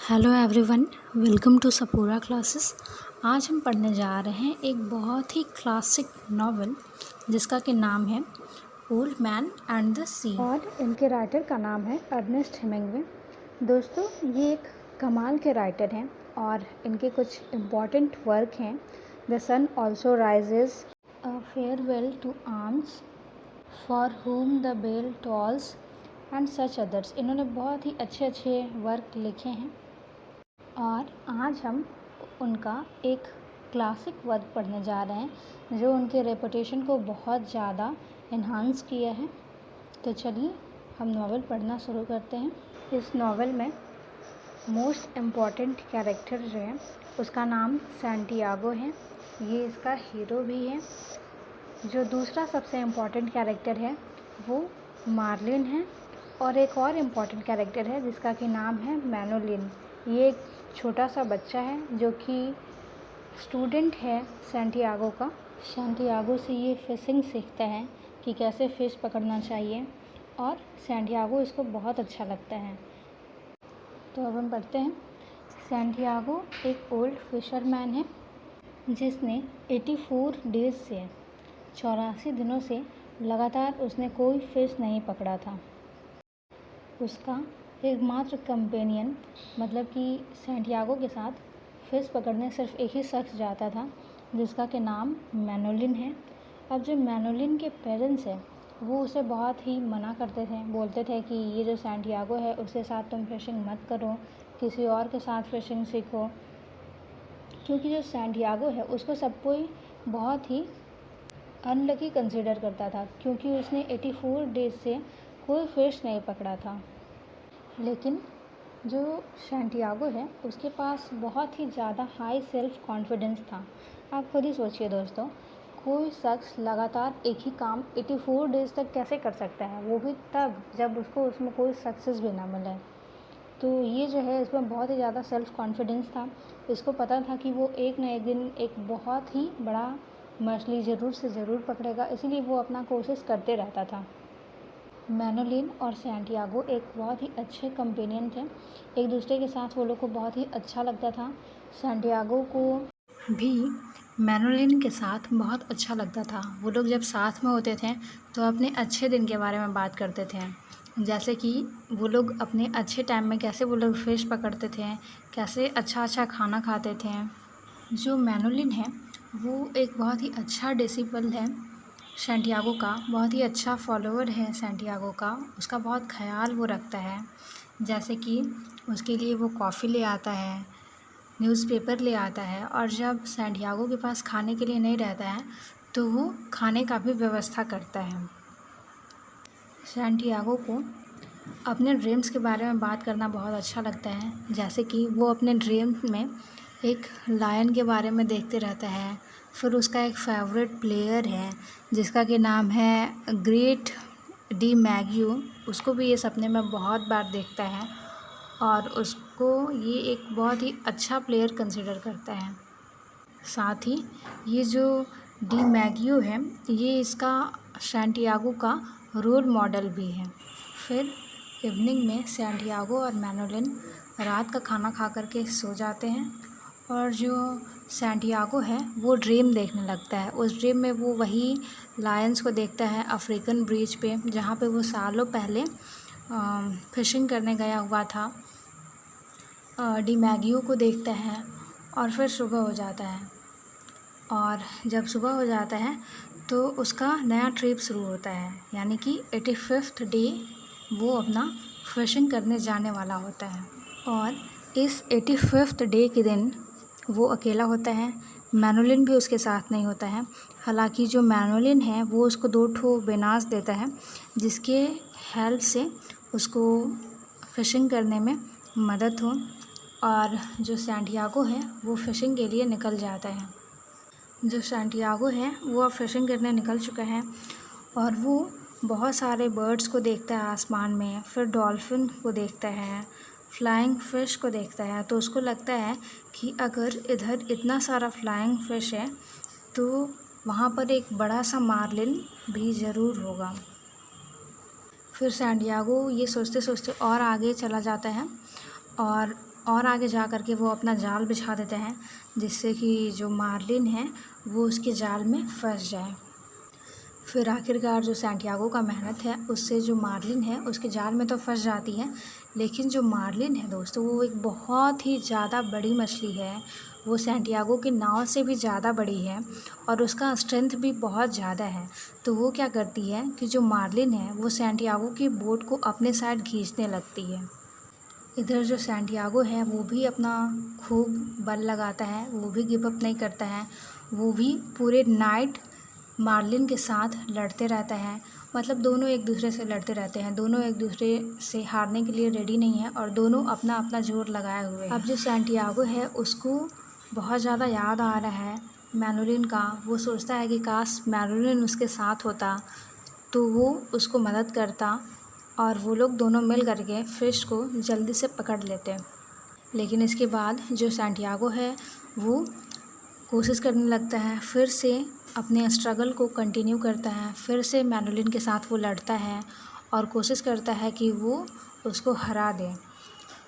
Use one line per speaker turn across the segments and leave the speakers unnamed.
Hello everyone, welcome to Sapura classes. आज हम पढ़ने जा रहे हैं एक बहुत ही क्लासिक नॉवल जिसका कि नाम है ओल्ड मैन एंड द सी और इनके राइटर का नाम है अर्नेस्ट हेमिंग्वे। दोस्तों, ये एक कमाल के राइटर हैं और इनके कुछ इम्पॉर्टेंट वर्क हैं the sun also rises, a farewell to arms, for whom the bell tolls and such others. इन्होंने बहुत ही अच्छे वर्क लिखे हैं और आज हम उनका एक क्लासिक वर्क पढ़ने जा रहे हैं जो उनके रेपुटेशन को बहुत ज़्यादा इन्हांस किया है। तो चलिए हम नावल पढ़ना शुरू करते हैं। इस नावल में मोस्ट इम्पॉर्टेंट कैरेक्टर जो है उसका नाम सैंटियागो है। ये इसका हीरो भी है। जो दूसरा सबसे इम्पॉर्टेंट कैरेक्टर है वो मार्लिन है और एक और इम्पॉर्टेंट कैरेक्टर है जिसका कि नाम है मैनोलिन। ये एक छोटा सा बच्चा है जो कि स्टूडेंट है सैंटियागो का। सैंटियागो से ये फिशिंग सीखता है कि कैसे फ़िश पकड़ना चाहिए और सैंटियागो इसको बहुत अच्छा लगता है। तो अब हम पढ़ते हैं। सैंटियागो एक ओल्ड फिशरमैन है जिसने 84 डेज़ से 84 दिनों से लगातार उसने कोई फ़िश नहीं पकड़ा था। उसका एकमात्र कंपेनियन मतलब कि सैंटियागो के साथ फ़िश पकड़ने सिर्फ एक ही शख्स जाता था जिसका कि नाम मैनोलिन है। अब जो मैनोलिन के पेरेंट्स हैं वो उसे बहुत ही मना करते थे, बोलते थे कि ये जो सैंटियागो है उसके साथ तुम फ़िशिंग मत करो, किसी और के साथ फ़िशिंग सीखो। क्योंकि जो सैंटियागो है उसको सब कोई बहुत ही अनलकी कंसिडर करता था क्योंकि उसने 84 डेज़ से कोई फ़िश नहीं पकड़ा था। लेकिन जो सैंटियागो है उसके पास बहुत ही ज़्यादा हाई सेल्फ़ कॉन्फिडेंस था। आप खुद ही सोचिए दोस्तों, कोई शख्स लगातार एक ही काम 84 डेज़ तक कैसे कर सकता है, वो भी तब जब उसको उसमें कोई सक्सेस भी ना मिले। तो ये जो है इसमें बहुत ही ज़्यादा सेल्फ़ कॉन्फिडेंस था। इसको पता था कि वो एक ना एक दिन एक बहुत ही बड़ा मछली ज़रूर से ज़रूर पकड़ेगा, इसीलिए वो अपना कोशिश करते रहता था। मैनोलिन और सैंटियागो एक बहुत ही अच्छे कंपेनियन थे। एक दूसरे के साथ वो लोग को बहुत ही अच्छा लगता था। सैंटियागो को भी मैनोलिन के साथ बहुत अच्छा लगता था। वो लोग जब साथ में होते थे तो अपने अच्छे दिन के बारे में बात करते थे, जैसे कि वो लोग अपने अच्छे टाइम में कैसे वो लोग फ़िश पकड़ते थे, कैसे अच्छा खाना खाते थे। जो मैनोलिन है वो एक बहुत ही अच्छा डिसिपल है सैंटियागो का, बहुत ही अच्छा फॉलोअर है सैंटियागो का। उसका बहुत ख्याल वो रखता है, जैसे कि उसके लिए वो कॉफ़ी ले आता है, न्यूज़पेपर ले आता है और जब सैंटियागो के पास खाने के लिए नहीं रहता है तो वो खाने का भी व्यवस्था करता है। सैंटियागो को अपने ड्रीम्स के बारे में बात करना बहुत अच्छा लगता है, जैसे कि वो अपने ड्रीम्स में एक लायन के बारे में देखते रहता है। फिर उसका एक फेवरेट प्लेयर है जिसका कि नाम है ग्रेट डी मैग्यू। उसको भी ये सपने में बहुत बार देखता है और उसको ये एक बहुत ही अच्छा प्लेयर कंसिडर करता है। साथ ही ये जो डी मैग्यू है ये इसका सैंटियागो का रोल मॉडल भी है। फिर इवनिंग में सैंटियागो और मैनोलिन रात का खाना खा कर के सो जाते हैं और जो सैंटियागो है वो ड्रीम देखने लगता है। उस ड्रीम में वो वही लायंस को देखता है अफ्रीकन ब्रीच पे, जहाँ पे वो सालों पहले फ़िशिंग करने गया हुआ था। डी मैग्यू को देखता है और फिर सुबह हो जाता है और जब सुबह हो जाता है तो उसका नया ट्रिप शुरू होता है, यानी कि 85th डे वो अपना फ़िशिंग करने जाने वाला होता है। और इस 85th डे के दिन वो अकेला होता है, मैनोलिन भी उसके साथ नहीं होता है। हालांकि जो मैनोलिन है वो उसको 2 ठो बेनास देता है जिसके हेल्प से उसको फ़िशिंग करने में मदद हो और जो सैंटियागो है वो फ़िशिंग के लिए निकल जाता है। जो सैंटियागो है वो अब फ़िशिंग करने निकल चुका है और वो बहुत सारे बर्ड्स को देखता है आसमान में, फिर डॉल्फिन को देखता है, फ्लाइंग फ़िश को देखता है। तो उसको लगता है कि अगर इधर इतना सारा फ्लाइंग फ़िश है तो वहाँ पर एक बड़ा सा मार्लिन भी ज़रूर होगा। फिर सैंटियागो ये सोचते सोचते और आगे चला जाता है और और आगे जा कर के वो अपना जाल बिछा देते हैं, जिससे कि जो मार्लिन है वो उसके जाल में फंस जाए। फिर आखिरकार जो सैंटियागो का मेहनत है उससे जो मार्लिन है उसके जाल में तो फंस जाती है, लेकिन जो मार्लिन है दोस्तों वो एक बहुत ही ज़्यादा बड़ी मछली है। वो सैंटियागो की नाव से भी ज़्यादा बड़ी है और उसका स्ट्रेंथ भी बहुत ज़्यादा है। तो वो क्या करती है कि जो मार्लिन है वो सैंटियागो की बोट को अपने साइड खींचने लगती है। इधर जो सैंटियागो है वो भी अपना खूब बल लगाता है, वो भी गिव अप नहीं करता है। वो भी पूरे नाइट मार्लिन के साथ लड़ते रहता है। मतलब दोनों एक दूसरे से लड़ते रहते हैं, दोनों एक दूसरे से हारने के लिए रेडी नहीं है और दोनों अपना अपना जोर लगाए हुए हैं। अब जो सैंटियागो है उसको बहुत ज़्यादा याद आ रहा है मैनुलिन का। वो सोचता है कि काश मैनुलिन उसके साथ होता तो वो उसको मदद करता और वो लोग दोनों मिल करके फ़िश को जल्दी से पकड़ लेते। लेकिन इसके बाद जो सैंटियागो है वो कोशिश करने लगता है, फिर से अपने स्ट्रगल को कंटिन्यू करता है, फिर से मैनुलिन के साथ वो लड़ता है और कोशिश करता है कि वो उसको हरा दे।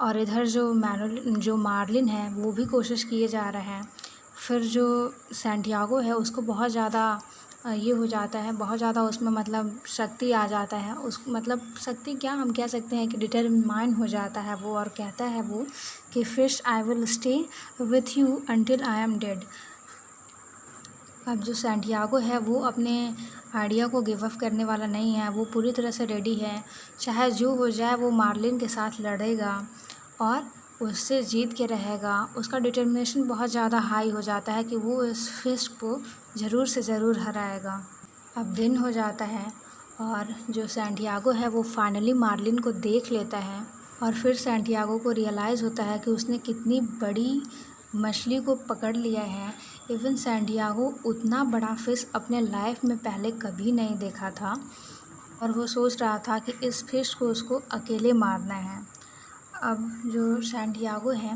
और इधर जो मार्लिन है वो भी कोशिश किए जा रहा है। फिर जो सैंटियागो है उसको बहुत ज़्यादा ये हो जाता है, बहुत ज़्यादा उसमें मतलब शक्ति आ जाता है। उस मतलब शक्ति क्या हम कह सकते हैं कि डिटरमाइन हो जाता है वो, और कहता है वो कि fish I will stay with you until I am dead. अब जो सैंटियागो है वो अपने आइडिया को गिव अप करने वाला नहीं है, वो पूरी तरह से रेडी है। चाहे जो हो जाए वो मार्लिन के साथ लड़ेगा और उससे जीत के रहेगा। उसका डिटर्मिनेशन बहुत ज़्यादा हाई हो जाता है कि वो इस फिश को ज़रूर से ज़रूर हराएगा। अब दिन हो जाता है और जो सैंटियागो है वो फाइनली मार्लिन को देख लेता है और फिर सैंटियागो को रियलाइज़ होता है कि उसने कितनी बड़ी मछली को पकड़ लिया है। इवन सैंटियागो उतना बड़ा फ़िश अपने लाइफ में पहले कभी नहीं देखा था और वो सोच रहा था कि इस फिश को उसको अकेले मारना है। अब जो सैंटियागो है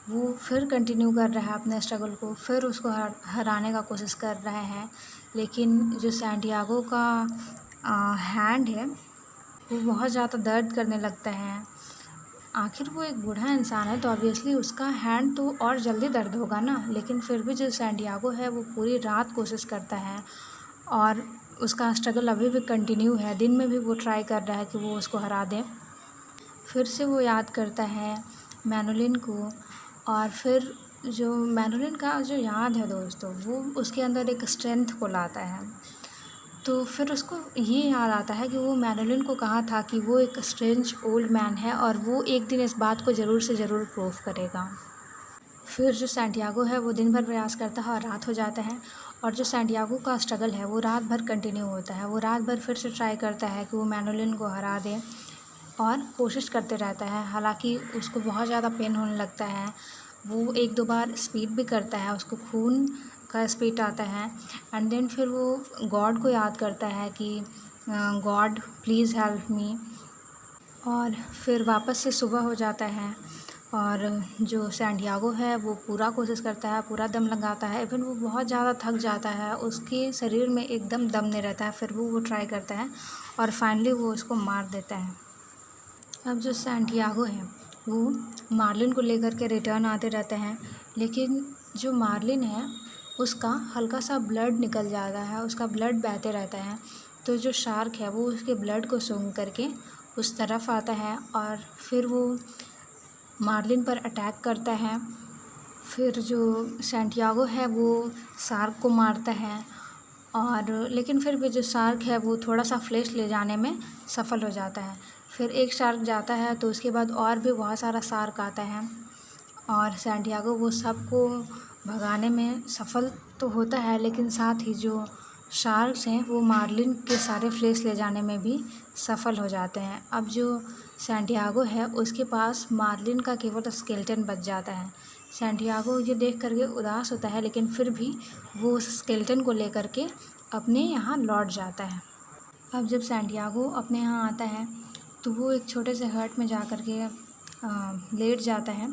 वो फिर कंटिन्यू कर रहा है अपने स्ट्रगल को, फिर उसको हराने का कोशिश कर रहा है। लेकिन जो सैंटियागो का हैंड है वो बहुत ज़्यादा दर्द करने लगता है। आखिर वो एक बूढ़ा इंसान है तो ऑब्वियसली उसका हैंड तो और जल्दी दर्द होगा ना। लेकिन फिर भी जो सैंटियागो है वो पूरी रात कोशिश करता है और उसका स्ट्रगल अभी भी कंटिन्यू है। दिन में भी वो ट्राई कर रहा है कि वो उसको हरा दे। फिर से वो याद करता है मैनुलिन को और फिर जो मैनुलिन का जो याद है दोस्तों वो उसके अंदर एक स्ट्रेंथ को लाता है। तो फिर उसको ये याद आता है कि वो मैनुलिन को कहा था कि वो एक स्ट्रेंज ओल्ड मैन है और वो एक दिन इस बात को ज़रूर से ज़रूर प्रूव करेगा। फिर जो सैंटियागो है वो दिन भर प्रयास करता है और रात हो जाता है और जो सैंटियागो का स्ट्रगल है वो रात भर कंटिन्यू होता है। वो रात भर फिर से ट्राई करता है कि वो मैनुलिन को हरा दे और कोशिश करते रहता है। हालांकि उसको बहुत ज़्यादा पेन होने लगता है। वो एक दो बार स्पीड भी करता है, उसको खून का स्पीड आता है एंड देन फिर वो गॉड को याद करता है कि गॉड प्लीज़ हेल्प मी। और फिर वापस से सुबह हो जाता है और जो सैंटियागो है वो पूरा कोशिश करता है, पूरा दम लगाता है। इवन वो बहुत ज़्यादा थक जाता है, उसके शरीर में एकदम दम नहीं रहता है। फिर वो ट्राई करता है और फाइनली वो उसको मार देता है। अब जो सैंटियागो है वो मार्लिन को लेकर के रिटर्न आते रहते हैं, लेकिन जो मार्लिन है उसका हल्का सा ब्लड निकल जाता है, उसका ब्लड बहते रहता है। तो जो शार्क है वो उसके ब्लड को सूंघ करके उस तरफ आता है और फिर वो मार्लिन पर अटैक करता है। फिर जो सैंटियागो है वो शार्क को मारता है और लेकिन फिर भी जो शार्क है वो थोड़ा सा फ्लेश ले जाने में सफल हो जाता है। फिर एक शार्क जाता है तो उसके बाद और भी बहुत सारा शार्क आता है और सैंटियागो वो सबको भगाने में सफल तो होता है, लेकिन साथ ही जो शार्क्स हैं वो मार्लिन के सारे फ्लेश ले जाने में भी सफल हो जाते हैं। अब जो सैंटियागो है उसके पास मार्लिन का केवल स्केलेटन बच जाता है। सैंटियागो ये देख करके उदास होता है, लेकिन फिर भी वो उस स्केलेटन को लेकर के अपने यहाँ लौट जाता है। अब जब सैंटियागो अपने यहाँ आता है तो वो एक छोटे से हट में जा कर के लेट जाता है।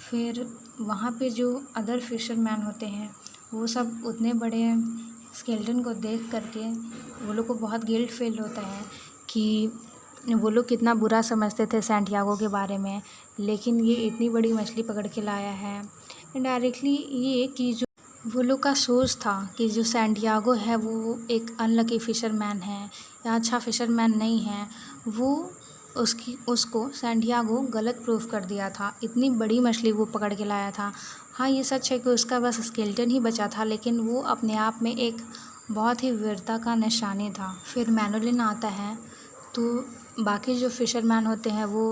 फिर वहाँ पे जो अदर फिशरमैन होते हैं वो सब उतने बड़े स्केलेटन को देख करके वो लोग को बहुत गिल्ट फील होता है कि वो लोग कितना बुरा समझते थे सैंटियागो के बारे में, लेकिन ये इतनी बड़ी मछली पकड़ के लाया है। इनडायरेक्टली ये कि जो वो लोग का सोच था कि जो सैंटियागो है वो एक अनलकी फ़िशरमैन है या अच्छा फ़िशरमैन नहीं है, वो उसको सैंटियागो गलत प्रूफ कर दिया था। इतनी बड़ी मछली वो पकड़ के लाया था। हाँ, ये सच है कि उसका बस स्केलेटन ही बचा था, लेकिन वो अपने आप में एक बहुत ही वीरता का निशानी था। फिर मैनुलिन आता है, तो बाकी जो फ़िशरमैन होते हैं वो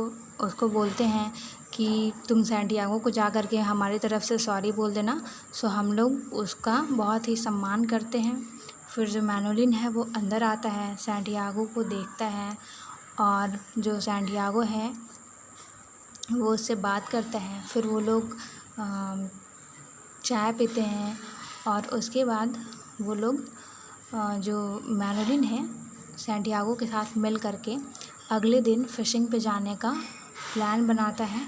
उसको बोलते हैं कि तुम सैंटियागो को जा कर के हमारी तरफ से सॉरी बोल देना। सो हम लोग उसका बहुत ही सम्मान करते हैं। फिर जो मैनुलिन है वो अंदर आता है, सैंटियागो को देखता है और जो सैंटियागो है वो उससे बात करता है। फिर वो लोग चाय पीते हैं और उसके बाद वो लोग जो मैनुलिन है सैंटियागो के साथ मिल करके अगले दिन फ़िशिंग पे जाने का प्लान बनाता है।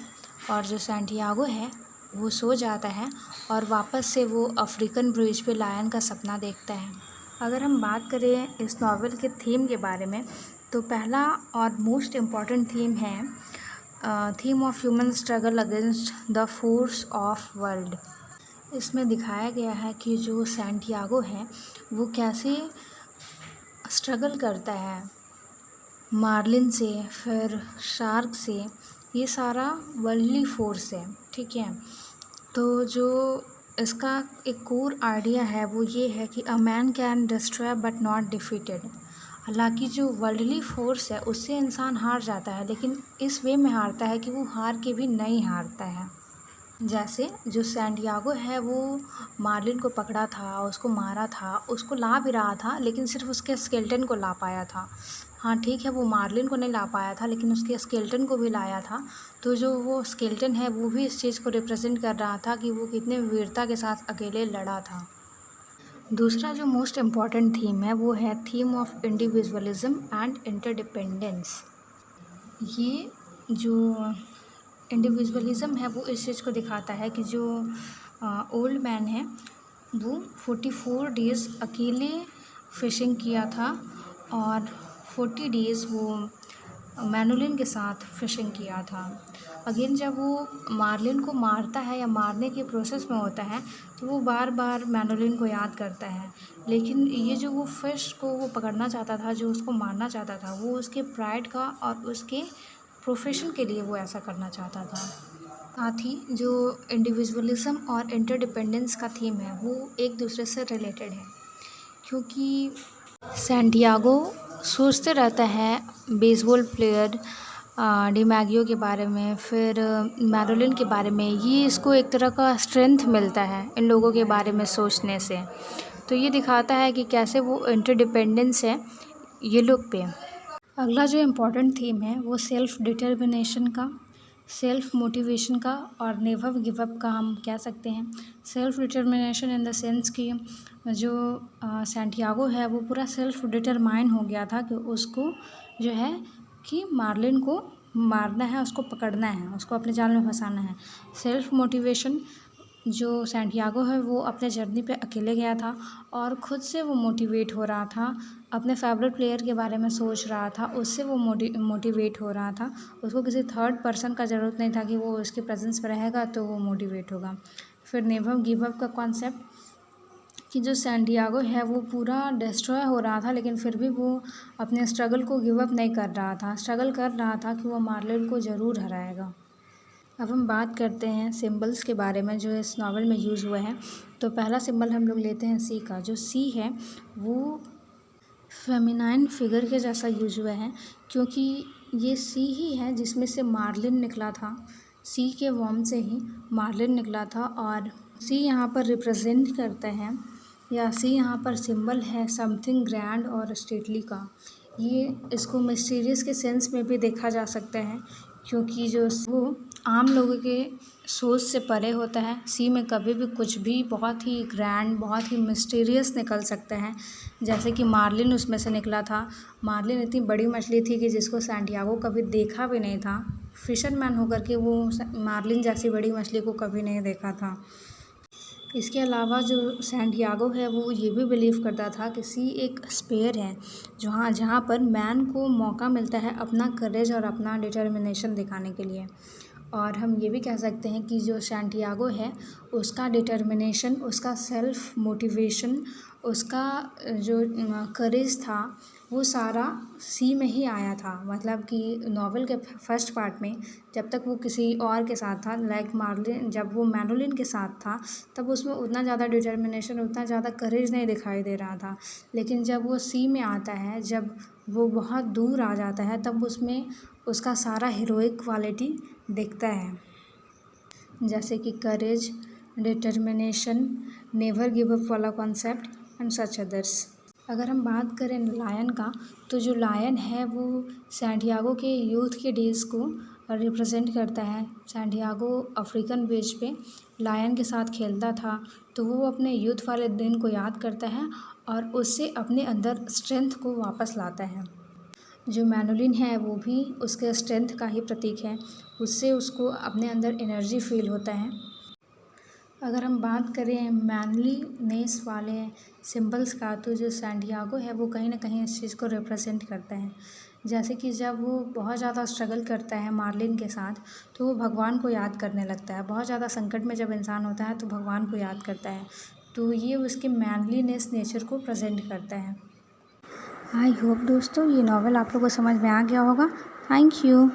और जो सैंटियागो है वो सो जाता है और वापस से वो अफ्रीकन ब्रिज पे लायन का सपना देखता है। अगर हम बात करें इस नॉवल के थीम के बारे में, तो पहला और मोस्ट इम्पॉर्टेंट थीम है theme of human struggle against the force of world. इसमें दिखाया गया है कि जो सैंटियागो है वो कैसे स्ट्रगल करता है मार्लिन से, फिर शार्क से। ये सारा वर्ल्डली फोर्स है, ठीक है। तो जो इसका एक कोर आइडिया है वो ये है कि a man can destroy but not defeated. हालांकि जो वर्ल्डली फोर्स है उससे इंसान हार जाता है, लेकिन इस वे में हारता है कि वो हार के भी नहीं हारता है। जैसे जो सैंटियागो है वो मार्लिन को पकड़ा था, उसको मारा था, उसको ला भी रहा था, लेकिन सिर्फ उसके स्केलेटन को ला पाया था। हाँ ठीक है, वो मार्लिन को नहीं ला पाया था, लेकिन उसके स्केलेटन को भी लाया था। तो जो वो स्केलेटन है वो भी इस चीज़ को रिप्रेजेंट कर रहा था कि वो कितने वीरता के साथ अकेले लड़ा था। दूसरा जो मोस्ट इम्पॉर्टेंट थीम है वो है theme of individualism and interdependence. ये जो इंडिविजुअलिज़म है वो इस चीज़ को दिखाता है कि जो ओल्ड मैन है वो 44 डेज़ अकेले फ़िशिंग किया था और 40 डेज़ वो मैनुलिन के साथ फ़िशिंग किया था। अगेन जब वो मार्लिन को मारता है या मारने के प्रोसेस में होता है तो वो बार बार मैनुलिन को याद करता है, लेकिन ये जो वो फ़िश को वो पकड़ना चाहता था, जो उसको मारना चाहता था, वो उसके प्राइड का और उसके प्रोफेशन के लिए वो ऐसा करना चाहता था। साथ ही जो इंडिविजुअलिज्म और इंटरडिपेंडेंस का थीम है वो एक दूसरे से रिलेटेड है, क्योंकि सैंटियागो सोचते रहता है बेसबॉल प्लेयर डिमैगियो के बारे में, फिर मैनुलिन के बारे में। ये इसको एक तरह का स्ट्रेंथ मिलता है इन लोगों के बारे में सोचने से। तो ये दिखाता है कि कैसे वो इंटरडिपेंडेंस है ये लोग पे। अगला जो इम्पोर्टेंट थीम है वो सेल्फ़ डिटर्मिनेशन का, सेल्फ़ मोटिवेशन का और नेवर गिव अप का हम कह सकते हैं। Self determination in the sense कि जो सैंटियागो है वो पूरा सेल्फ़ डिटरमाइन हो गया था कि उसको जो है कि मार्लिन को मारना है, उसको पकड़ना है, उसको अपने जाल में फंसाना है। सेल्फ़ मोटिवेशन, जो सैंटियागो है वो अपने जर्नी पे अकेले गया था और ख़ुद से वो मोटिवेट हो रहा था, अपने फेवरेट प्लेयर के बारे में सोच रहा था, उससे वो मोटिवेट हो रहा था। उसको किसी थर्ड पर्सन का ज़रूरत नहीं था कि वो उसके प्रेजेंस में रहेगा तो वो मोटिवेट होगा। फिर नेवर गिव अप का कॉन्सेप्ट कि जो सैंटियागो है वो पूरा डिस्ट्रॉय हो रहा था, लेकिन फिर भी वो अपने स्ट्रगल को गिव अप नहीं कर रहा था, स्ट्रगल कर रहा था कि वो मार्लिन को ज़रूर हराएगा। अब हम बात करते हैं सिंबल्स के बारे में जो इस नावल में यूज़ हुए हैं। तो पहला सिंबल हम लोग लेते हैं सी का। जो सी है वो फेमिनाइन फिगर के जैसा यूज़ हुआ है, क्योंकि ये सी ही है जिसमें से मार्लिन निकला था। सी के वॉर्म से ही मार्लिन निकला था और सी यहाँ पर रिप्रेजेंट करता है, या सी यहाँ पर सिंबल है समथिंग ग्रैंड और स्टेटली का। ये इसको मिस्टीरियस के सेंस में भी देखा जा सकता है, क्योंकि जो वो आम लोगों के सोच से परे होता है। सी में कभी भी कुछ भी बहुत ही ग्रैंड, बहुत ही मिस्टीरियस निकल सकता है, जैसे कि मार्लिन उसमें से निकला था। मार्लिन इतनी बड़ी मछली थी कि जिसको सैंटियागो कभी देखा भी नहीं था। फिशरमैन होकर के वो मार्लिन जैसी बड़ी मछली को कभी नहीं देखा था। इसके अलावा जो सैंटियागो है वो ये भी बिलीव करता था कि सी एक स्पेयर है जहाँ पर मैन को मौका मिलता है अपना करेज और अपना डिटर्मिनेशन दिखाने के लिए। और हम ये भी कह सकते हैं कि जो सैंटियागो है उसका डिटर्मिनेशन, उसका सेल्फ मोटिवेशन, उसका जो करेज था वो सारा सी में ही आया था। मतलब कि नॉवेल के फर्स्ट पार्ट में जब तक वो किसी और के साथ था, लाइक मार्लिन, जब वो मैनोलिन के साथ था तब उसमें उतना ज़्यादा डिटर्मिनेशन, उतना ज़्यादा करेज नहीं दिखाई दे रहा था। लेकिन जब वो सी में आता है, जब वो बहुत दूर आ जाता है, तब उसमें उसका सारा हीरोइक क्वालिटी दिखता है, जैसे कि करेज, डिटर्मिनेशन, नेवर गिव अप वाला कॉन्सेप्ट एंड सच अदर्स। अगर हम बात करें लायन का, तो जो लायन है वो सैंटियागो के यूथ के डेज़ को रिप्रेजेंट करता है। सैंटियागो अफ्रीकन बीच पे लायन के साथ खेलता था, तो वो अपने यूथ वाले दिन को याद करता है और उससे अपने अंदर स्ट्रेंथ को वापस लाता है। जो मैनोलिन है वो भी उसके स्ट्रेंथ का ही प्रतीक है, उससे उसको अपने अंदर एनर्जी फील होता है। अगर हम बात करें मैनलीनेस वाले सिंबल्स का, तो जो सैंटियागो है वो कहीं ना कहीं इस चीज़ को रिप्रेजेंट करता है। जैसे कि जब वो बहुत ज़्यादा स्ट्रगल करता है मार्लिन के साथ, तो वो भगवान को याद करने लगता है। बहुत ज़्यादा संकट में जब इंसान होता है तो भगवान को याद करता है, तो ये उसके मैनलीनेस नेचर को प्रेजेंट करता है। आई होप दोस्तों ये नॉवेल आप लोगों को समझ में आ गया होगा। Thank you.